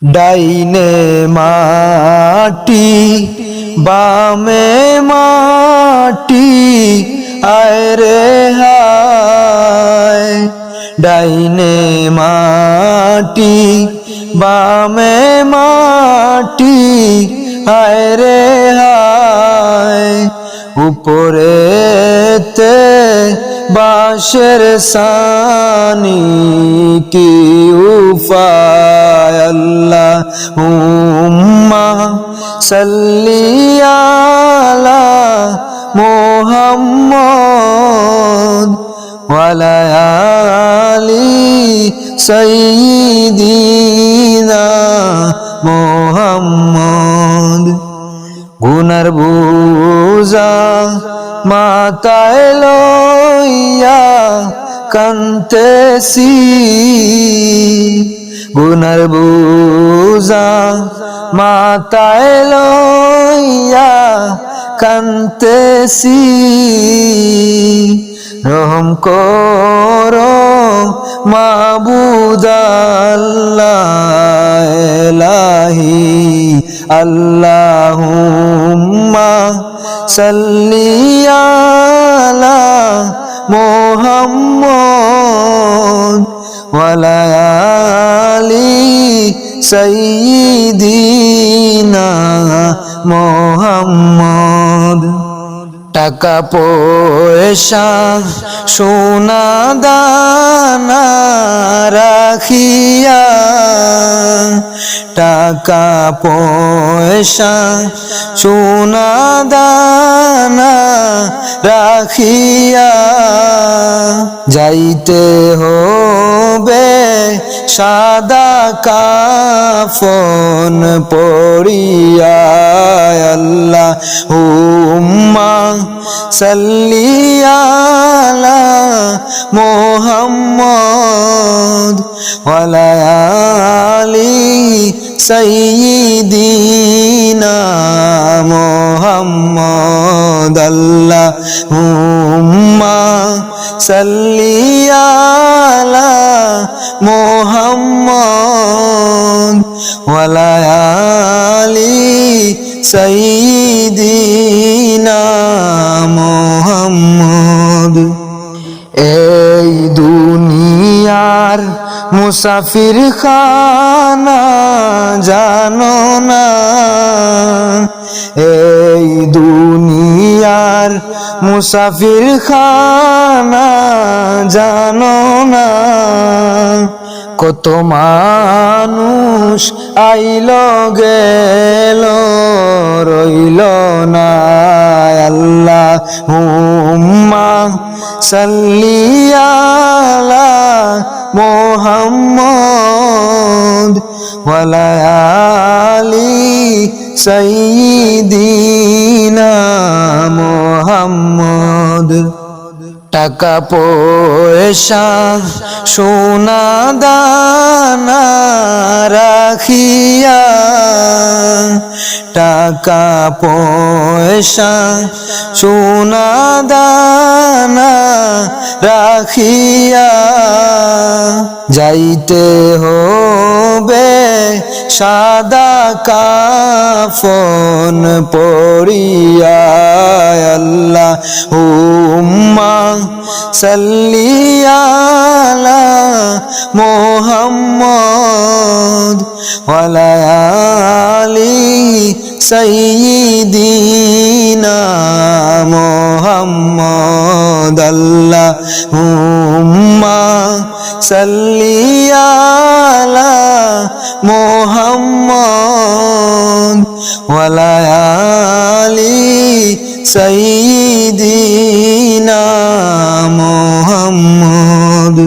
ডাইনে মাটি বামে মাটি আয় রে হায়। ডাইনে মাটি বামে মাটি আয় রে হায়। উপরেতে বাঁশের সানি কি উপায়। আল্লাহুম্মা সাল্লি আলা মুহাম্মদ ওয়ালা আলি সাইয়্যিদিনা মুহাম্মদ। গুনার বোঝা মাথায় লইয়া কান্দেছি, গুনার বোঝা মাথায় লইয়া কান্দেছি। রহম করো মাবুদ আল্লাহ ইলাহি। আল্লাহুম্মা সাল্লি আলা মুহাম্মদ ওয়ালা আলি সাইয়্যিদিনা মুহাম্মদ। টাকা পয়সা সোনা দানা রাখিয়া, টাকা পয়সা সোনা দানা রাখিয়া যাইতে হবে সাদা কাফন পরিয়া। আল্লাহুম্মা সাল্লি আলা মুহাম্মদ ওয়ালা আলি সাইয়্যিদিনা মুহাম্মদ। আল্লাহুম্মা সাল্লি আলা মুহাম্মদ ওয়ালা আলি সাইয়্যিদিনা মুহাম্মদ। এই দুনিয়ার মুসাফির খানা জানো না, এই দুনিয়ার মুসাফির খানা জানো না। কত মানুষ আইল গেল রইল না। আল্লাহুম্মা সাল্লি আলা মুহাম্মদ ওয়ালা আলি সাইয়্যিদিনা মুহাম্মদ। টাকা পয়সা সোনা দানা রাখিয়া, টাকা পয়সা সোনা দানা রাখিয়া যাইতে হবে সাদা কাফন পরিয়া। আল্লাহুম্মা সাল্লি আলা মুহাম্মদ ওয়ালা আলি সাইয়্যিদিনা মুহাম্মদ। আল্লাহুম্মা সাল্লি আলা মুহাম্মদ ওয়ালা আলি সাইয়্যিদিনা মুহাম্মদ।